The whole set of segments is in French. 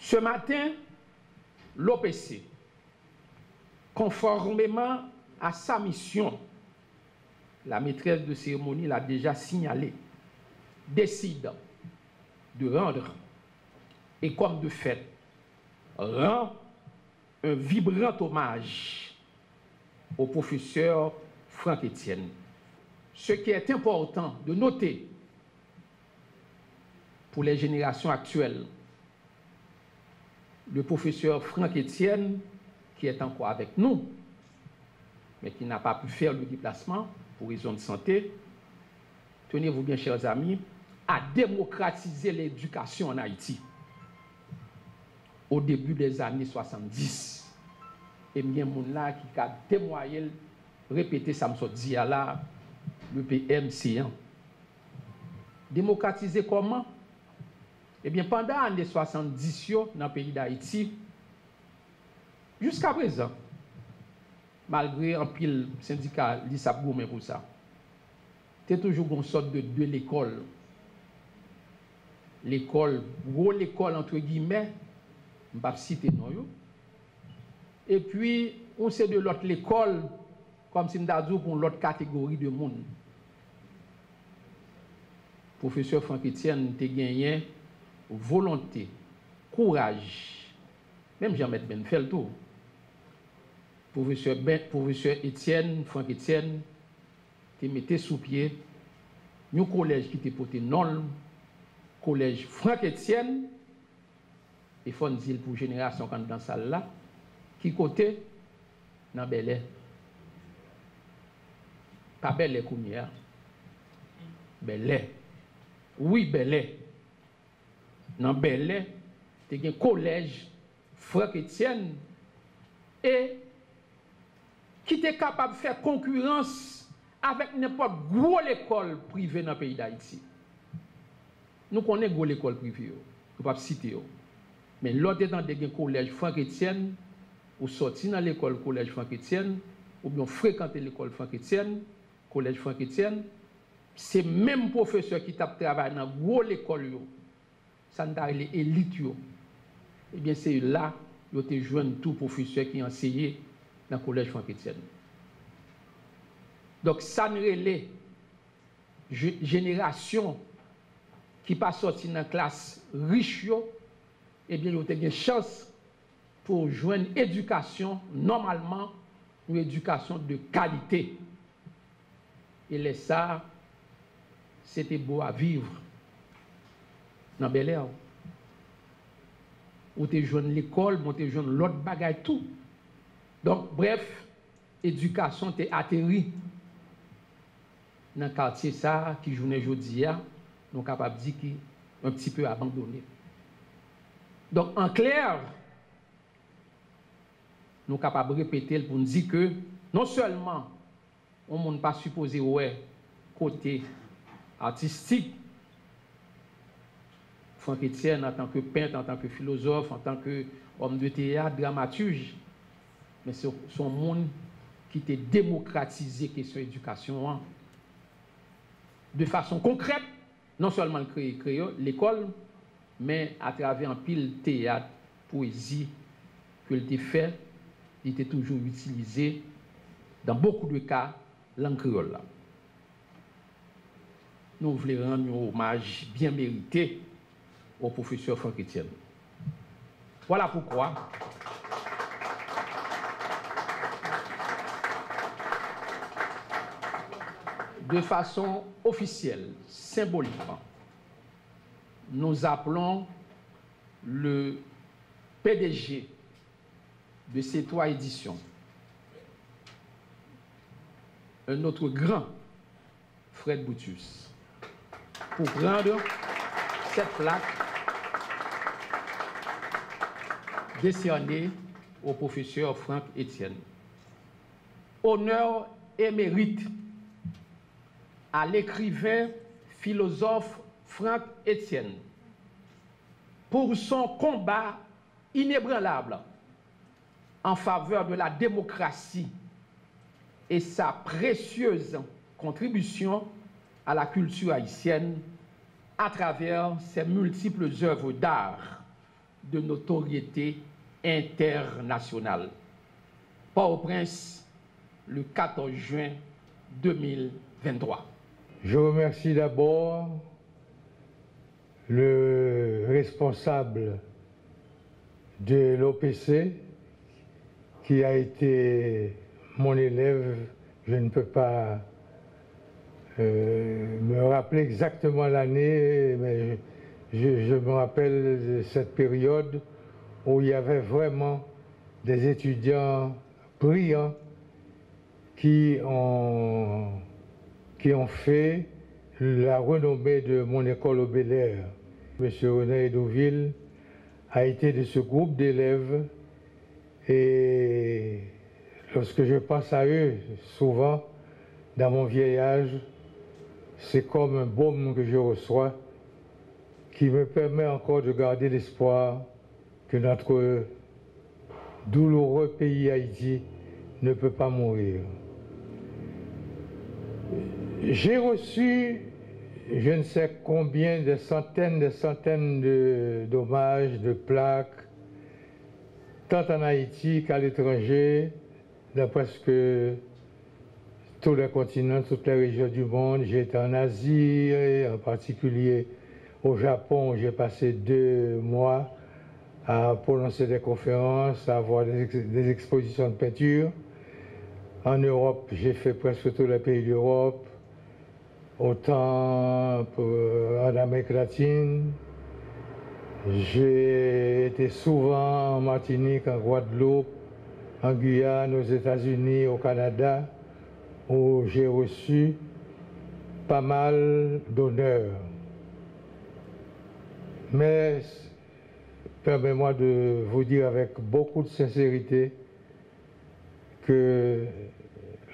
Ce matin, l'OPC, conformément à sa mission, la maîtresse de cérémonie l'a déjà signalé, décide de rendre, et comme de fait, rend un vibrant hommage au professeur Franck Etienne. Ce qui est important de noter pour les générations actuelles, le professeur Franck Etienne, qui est encore avec nous, mais qui n'a pas pu faire le déplacement pour raison de santé, tenez-vous bien, chers amis, a démocratisé l'éducation en Haïti au début des années 70. Et bien, mon là qui a témoigné, répété ça me dit là, le PMC. Démocratiser comment? Eh bien, pendant les années 70, dans le pays d'Haïti, jusqu'à présent, malgré un pile syndicat, l'ISAP gourmet pour ça, c'est toujours une sorte de l'école. L'école, gros l'école entre guillemets, je ne vais pas citer non. Et puis, on sait de l'autre l'école, comme si nous avons pour l'autre catégorie de monde. Professeur Franck Etienne a gagné volonté, courage, même Jean-Maître Benfel tout. Professeur Etienne, Franck Etienne, te mettait sous pied un collège qui te porté non, collège Franck Etienne, et faut dire pour génération quand dans salle là, qui côté dans Bel Air. Pas Bel Air comme hier. Bel Air. Oui, Bel Air. Dans Bel Air, tu as un collège Franck Etienne et qui était capable de faire concurrence avec n'importe quelle grosse école privée dans le pays d'Haïti. Nous connaissons gros l'école privée, je ne vais pas citer. Mais l'autre dans le collège Franck Etienne, ou sorti dans l'école collège Franck Etienne, ou bien fréquenter l'école Franck Etienne, collège Franck Etienne, c'est même professeur qui tape travail dans gros l'école, ça n'a les élites. Eh bien, c'est là que tu joins tout professeur qui enseignait dans le collège Franck Etienne. Donc, ça ne relève génération qui pas sorti dans la classe riche, eh bien, vous avez une chance pour joindre éducation, normalement, une éducation de qualité. Et les ça, c'était beau à vivre dans Bel Air. Vous avez joindre l'école, vous avez joindre l'autre bagaille, tout. Donc, bref, éducation t'est atterri dans le quartier ça, qui journée aujourd'hui, nous sommes capables de dire qu'il est un petit peu abandonné. Donc, en clair, nous sommes capables de répéter pour nous dire que non seulement on n'est pas supposé ouais côté artistique, Franck Etienne en tant que peintre, en tant que philosophe, en tant qu'homme de théâtre, dramaturge, mais c'est son monde qui a démocratisé la question de l'éducation de façon concrète, non seulement créer l'école, mais à travers un pile théâtre, poésie que il a fait, il était toujours utilisé dans beaucoup de cas langue créole. Nous voulons rendre un hommage bien mérité au professeur Franck Etienne. Voilà pourquoi de façon officielle, symboliquement, nous appelons le PDG de ces 3 éditions, un autre grand, Fred Boutus, pour prendre cette plaque décernée au professeur Franck Etienne. Honneur et mérite à l'écrivain philosophe Franck Etienne pour son combat inébranlable en faveur de la démocratie et sa précieuse contribution à la culture haïtienne à travers ses multiples œuvres d'art, de notoriété internationale. Port-au-Prince, le 14 juin 2023. Je remercie d'abord le responsable de l'OPC qui a été mon élève. Je ne peux pas me rappeler exactement l'année, mais je me rappelle de cette période où il y avait vraiment des étudiants brillants qui ont fait la renommée de mon école au Bel-Air. M. René Edouville a été de ce groupe d'élèves et lorsque je pense à eux, souvent, dans mon vieil âge, c'est comme un baume que je reçois qui me permet encore de garder l'espoir que notre douloureux pays Haïti ne peut pas mourir. J'ai reçu, je ne sais combien, des centaines d'hommages, de plaques, tant en Haïti qu'à l'étranger, dans presque tous les continents, toutes les régions du monde. J'ai été en Asie, en particulier au Japon, où j'ai passé 2 mois à prononcer des conférences, à avoir des expositions de peinture. En Europe, j'ai fait presque tous les pays d'Europe, autant en Amérique latine. J'ai été souvent en Martinique, en Guadeloupe, en Guyane, aux États-Unis, au Canada, où j'ai reçu pas mal d'honneurs. Mais permettez-moi de vous dire avec beaucoup de sincérité que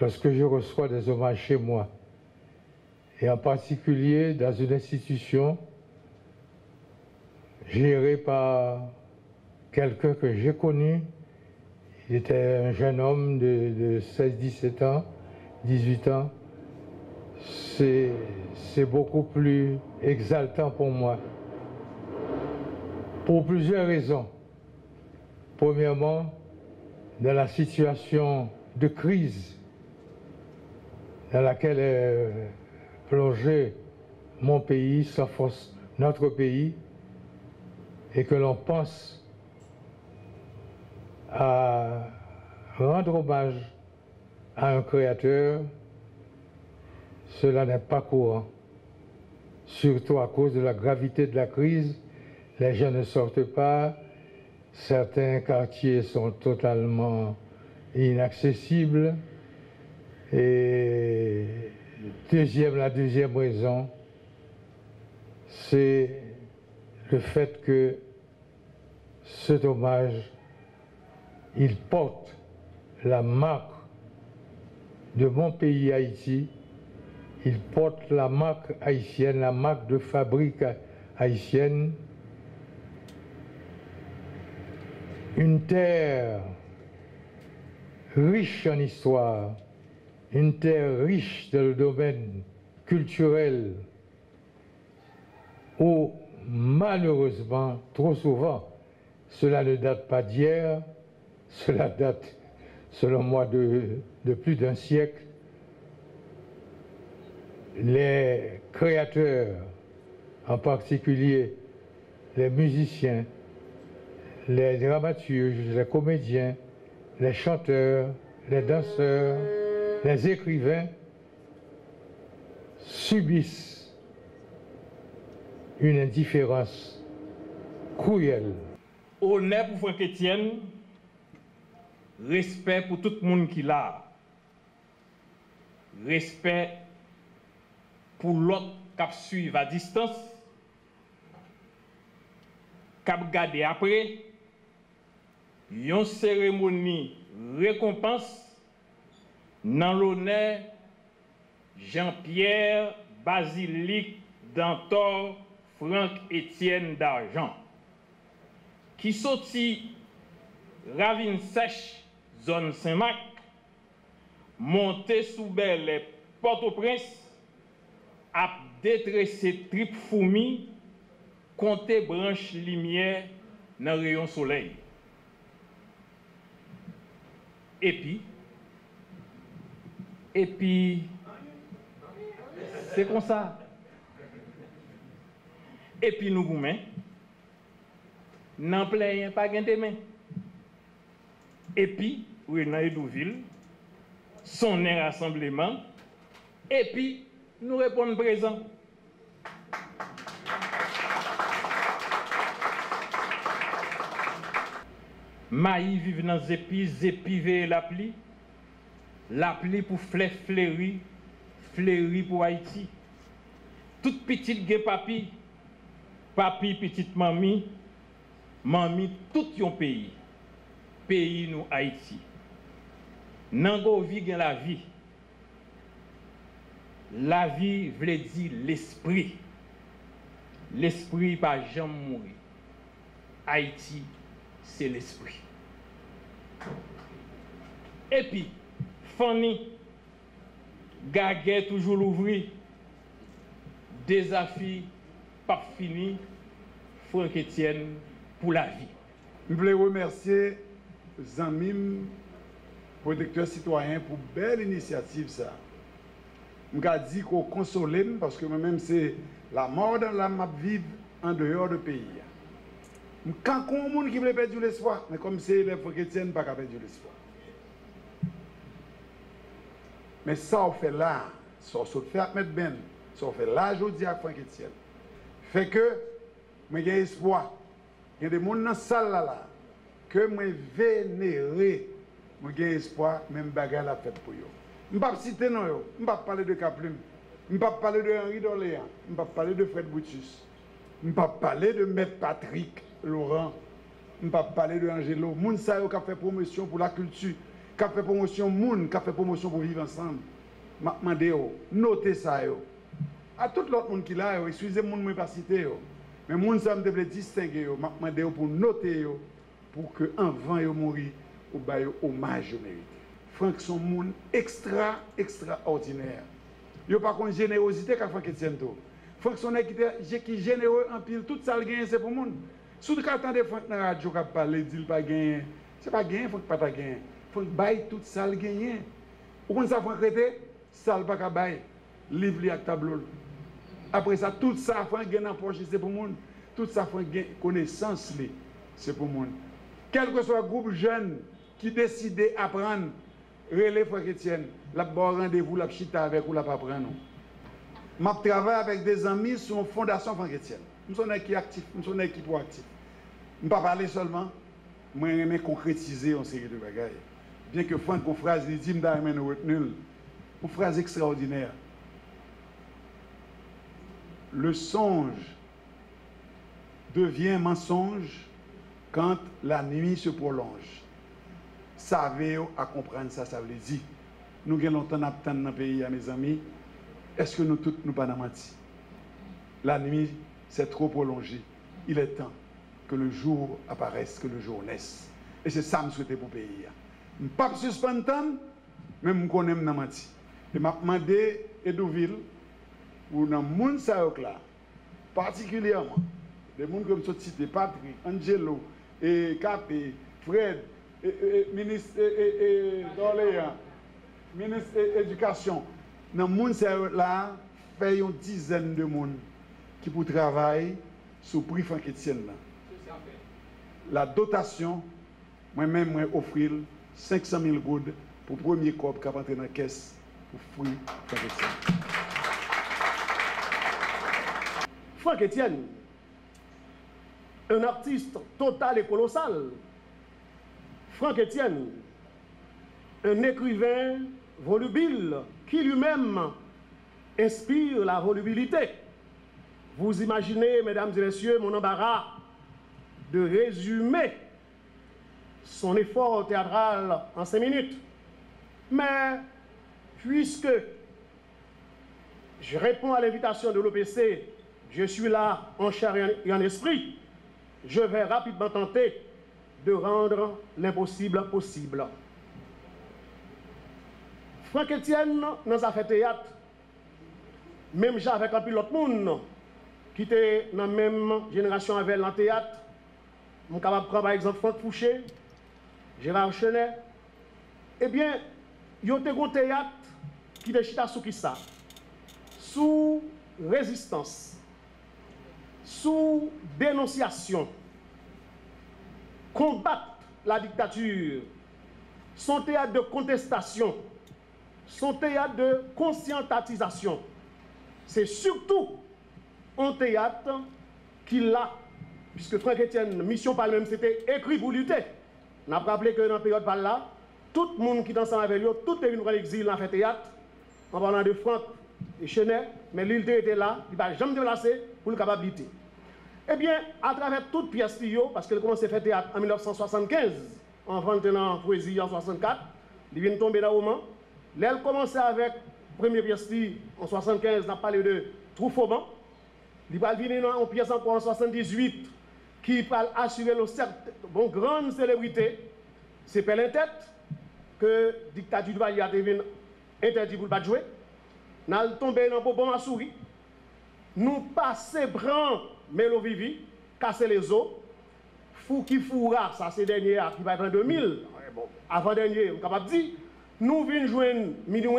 lorsque je reçois des hommages chez moi, et en particulier dans une institution gérée par quelqu'un que j'ai connu, il était un jeune homme de 16-17 ans, 18 ans, c'est beaucoup plus exaltant pour moi. Pour plusieurs raisons. Premièrement, dans la situation de crise dans laquelle est plongé mon pays, s'enfonce notre pays, et que l'on pense à rendre hommage à un créateur, cela n'est pas courant. Surtout à cause de la gravité de la crise, les gens ne sortent pas, certains quartiers sont totalement inaccessibles. Et la deuxième raison, c'est le fait que cet hommage, il porte la marque de mon pays Haïti, il porte la marque haïtienne, la marque de fabrique haïtienne, une terre riche en histoire, une terre riche dans le domaine culturel, où malheureusement, trop souvent, cela ne date pas d'hier, cela date, selon moi, de plus d'un siècle. Les créateurs, en particulier les musiciens, les dramaturges, les comédiens, les chanteurs, les danseurs, les écrivains subissent une indifférence cruelle. Honneur pour Franck Etienne, respect pour tout le monde qui l'a, respect pour l'autre qui suit à distance, qui regarde après, une cérémonie récompense dans l'honneur Jean-Pierre Basilique Dantor Franck Etienne d'Argent, qui sortit Ravine Sèche, zone Saint-Marc, monté sous Bel Port-au-Prince, a détressé trip fourmi, compté branche lumière dans le rayon soleil. Et puis, c'est comme ça. Et puis nous goumens, n'en plein pas gain de main. Et puis, Renan Edouville, son rassemblement, et puis nous répondons présent. Maï vive dans Zépi, Zépi veille l'appli pour fleuri pour Haïti. Toute petite gen papi, papi petite mamie, mamie tout yon pays. Pays nous Haïti. Nango vi gen la vie. La vie vle di l'esprit. L'esprit pas jamais mourir. Haïti, c'est l'esprit. Et puis, Fanny, Gaguet toujours l'ouvrir. Désafi, pas fini. Franck Etienne pour la vie. Je voulais remercier Zanmim, protecteur citoyen, pour belle initiative ça. Je dis qu'on console parce que moi-même c'est la mort dans la map vive en dehors du pays. Quand on a monde qui veut perdre l'espoir, mais comme c'est les Franck Etienne, pas qu'à perdre l'espoir. Mais ça on fait là, ça on fait à mettre ben, ça on fait là aujourd'hui avec Franck Etienne. Fait que moi j'ai espoir. Il y a des gens dans la salle là que moi vénérer, moi j'ai espoir même bagarre la fête pour eux. Je ne vais pas citer non yo, je ne vais pas parler de Caplume, je ne vais pas parler de Henri d'Orléans, je ne vais pas parler de Fred Brutus, je ne vais pas parler de Maître Patrick Laurent, je ne vais pas parler de Angelo, moun sa yo qui a fait promotion pour la culture, qui a fait promotion moun, qui a fait promotion pour vivre ensemble. M'a demandé yo, notez ça yo. À tout l'autre monde qui là yo, excusez-moi de ne pas citer yo. Mais moun sa me devait distinguer yo, m'a demandé yo pour noter yo pour que avant yo mourir ou ba yo hommage yo mérité. Franck son monde extraordinaire. Yo pas kon générosité qu'a Franck Etienne to. Franck son qui généreux en pile toute ça le gagne c'est pour monde. Sous quand attendez Franck dans radio qu'a parler dit pas gagner. C'est pas gagner Franck pas gagner. Franck bail toute ça le gagne. Ou kon ça Franck rete ça pas ka bail livre li ak tableau. Après ça tout ça Franck gagne en poche c'est pour monde. Tout ça Franck gagne connaissance li c'est pour monde. Quel que soit groupe jeune qui décide d'apprendre relais Franck Etienne, la bon rendez-vous, la chita avec ou la pas prendre. Je travaille avec des amis sur une fondation Franck Etienne. Nous sommes une équipe active, nous sommes une équipe proactive. Je ne vais pas parler seulement, moi j'aime concrétiser une série de bagages. Bien que Franck, une phrase, il dit, je vais retenir une phrase extraordinaire. Le songe devient mensonge quand la nuit se prolonge. Savez à comprendre ça, ça veut dire. Nous avons longtemps d'attendre dans le pays, mes amis. Est-ce que nous tous nous pas menti? La nuit, c'est trop prolongé. Il est temps que le jour apparaisse, que le jour naisse. Et c'est ça que je souhaite pour le pays. Je ne peux pas suspendre le temps, mais je connais pas menti. Et je demandé à Edouville, ou dans le monde là, particulièrement, des gens comme Sotite, Patrick, Angelo, et Capé, Fred, ministre d'Orléans, ministre de l'Éducation, dans le monde là, fait une dizaine de monde qui pour travailler sur le prix Franck Etienne. La dotation, moi-même, moi offrir 500 000 goudes pour le premier corps qui va entrer dans la caisse pour prix Franck Etienne. Franck Etienne, un artiste total et colossal. Franck Etienne, un écrivain volubile qui lui-même inspire la volubilité. Vous imaginez, mesdames et messieurs, mon embarras de résumer son effort théâtral en 5 minutes. Mais puisque je réponds à l'invitation de l'OPC, je suis là en chair et en esprit, je vais rapidement tenter de rendre l'impossible possible. Franck Etienne, dans sa fait théâtre, même avec un pilote monde qui était dans la même génération avec le théâtre, Je suis capable de prendre par exemple Franck Fouché, Gérard Chenet. Eh bien, il y a un théâtre qui est chita sous qui ça? Sous résistance, sous dénonciation, combattre la dictature, son théâtre de contestation, son théâtre de conscientisation. C'est surtout un théâtre qu'il a, puisque Franck Etienne, mission par même, c'était écrit pour lutter. On a rappelé que dans la période par là, tout le monde qui est ensemble avec lui, tout est venu dans l'exil, dans fait théâtre, en parlant de Franck et Chenet, mais l'île était là, il n'a jamais déplacé pour le capable de lutter. Eh bien, à travers toute pièce, parce qu'elle commence à faire théâtre en 1975, en venant poésie en 64, il vient de tomber dans le roman. Elle commençait avec la première pièce en 75, on a parlé de Troufauban. Il va venir dans une pièce encore en 78 qui va assurer une grande célébrité. C'est Pelin Tête que la dictature du Valle a devenu interdit pour ne pas jouer. Nous sommes tombés dans Bobon à souris. Nous passons bran Mélo Vivi, casser les os. Fouki Foura, ça c'est dernier qui va être en 2000. Bon, avant-dernier, on est capable de dire, nous venons jouer 1,5 million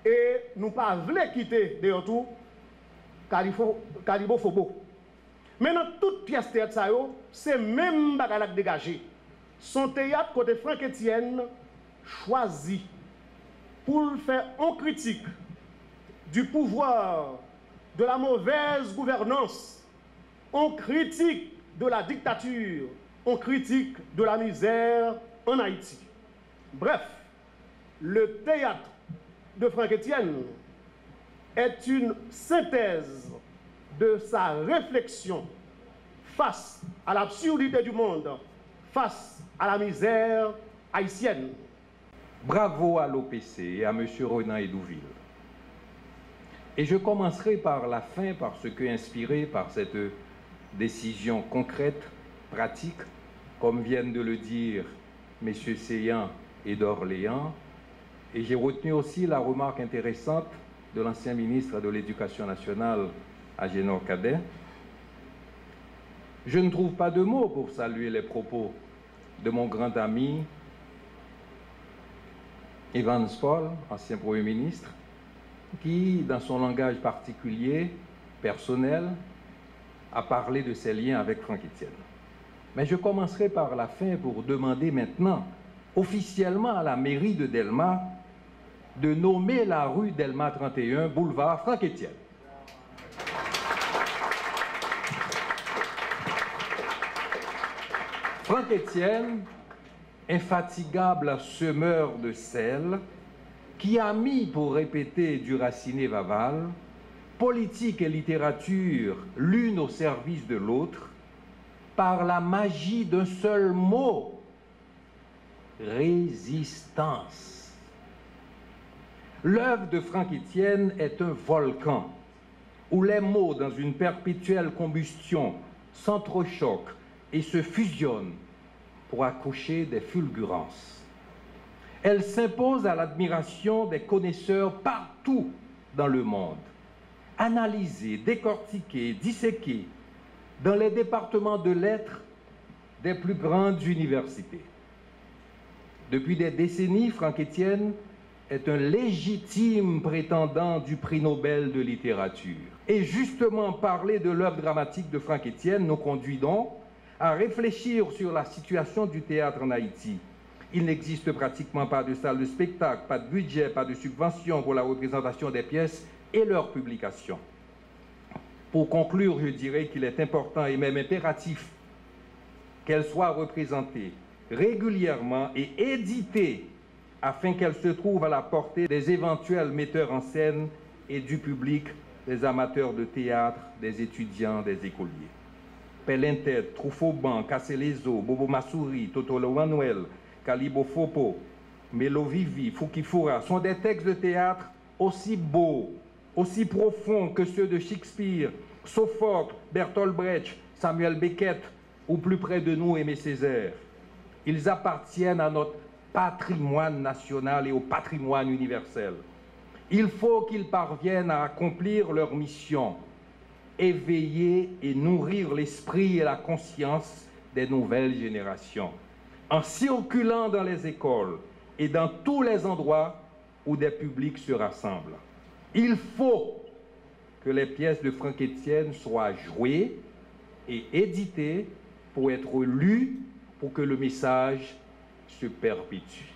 et nous ne pas voulu quitter de retour Caribo Fobo. Maintenant, toute pièce théâtre, c'est même bagarre dégagé. Son théâtre, côté Franck Etienne, choisi pour faire en critique du pouvoir, de la mauvaise gouvernance, en critique de la dictature, en critique de la misère en Haïti. Bref, le théâtre de Franck Etienne est une synthèse de sa réflexion face à l'absurdité du monde, face à la misère haïtienne. Bravo à l'OPC et à M. Renan Edouville. Et je commencerai par la fin, parce que inspiré par cette décision concrète, pratique, comme viennent de le dire M. Seyan et d'Orléans, et j'ai retenu aussi la remarque intéressante de l'ancien ministre de l'Éducation nationale, Agénor Cadet. Je ne trouve pas de mots pour saluer les propos de mon grand ami Evans Paul, ancien Premier ministre, qui, dans son langage particulier, personnel, a parlé de ses liens avec Franck Etienne. Mais je commencerai par la fin pour demander maintenant, officiellement à la mairie de Delma, de nommer la rue Delma 31, boulevard Franck Etienne. Franck Etienne, infatigable semeur de sel, qui a mis, pour répéter du Raciné-Vaval, politique et littérature l'une au service de l'autre, par la magie d'un seul mot, résistance. L'œuvre de Franck Etienne est un volcan où les mots, dans une perpétuelle combustion, s'entrechoquent et se fusionnent pour accoucher des fulgurances. Elle s'impose à l'admiration des connaisseurs partout dans le monde. Analysée, décortiquée, disséquée dans les départements de lettres des plus grandes universités. Depuis des décennies, Franck Etienne est un légitime prétendant du prix Nobel de littérature. Et justement, parler de l'œuvre dramatique de Franck Etienne nous conduit donc à réfléchir sur la situation du théâtre en Haïti. Il n'existe pratiquement pas de salle de spectacle, pas de budget, pas de subvention pour la représentation des pièces et leur publication. Pour conclure, je dirais qu'il est important et même impératif qu'elles soient représentées régulièrement et éditées afin qu'elles se trouvent à la portée des éventuels metteurs en scène et du public, des amateurs de théâtre, des étudiants, des écoliers. Pelin Tête, Troufauban, Cassé les Os, Bobo Massouri, Totolo Manuel, Calibo Fopo, Mélo Vivi, Fouki Foura sont des textes de théâtre aussi beaux, aussi profonds que ceux de Shakespeare, Sophocle, Bertolt Brecht, Samuel Beckett ou plus près de nous Aimé Césaire. Ils appartiennent à notre patrimoine national et au patrimoine universel. Il faut qu'ils parviennent à accomplir leur mission, éveiller et nourrir l'esprit et la conscience des nouvelles générations, en circulant dans les écoles et dans tous les endroits où des publics se rassemblent. Il faut que les pièces de Franck Etienne soient jouées et éditées pour être lues, pour que le message se perpétue.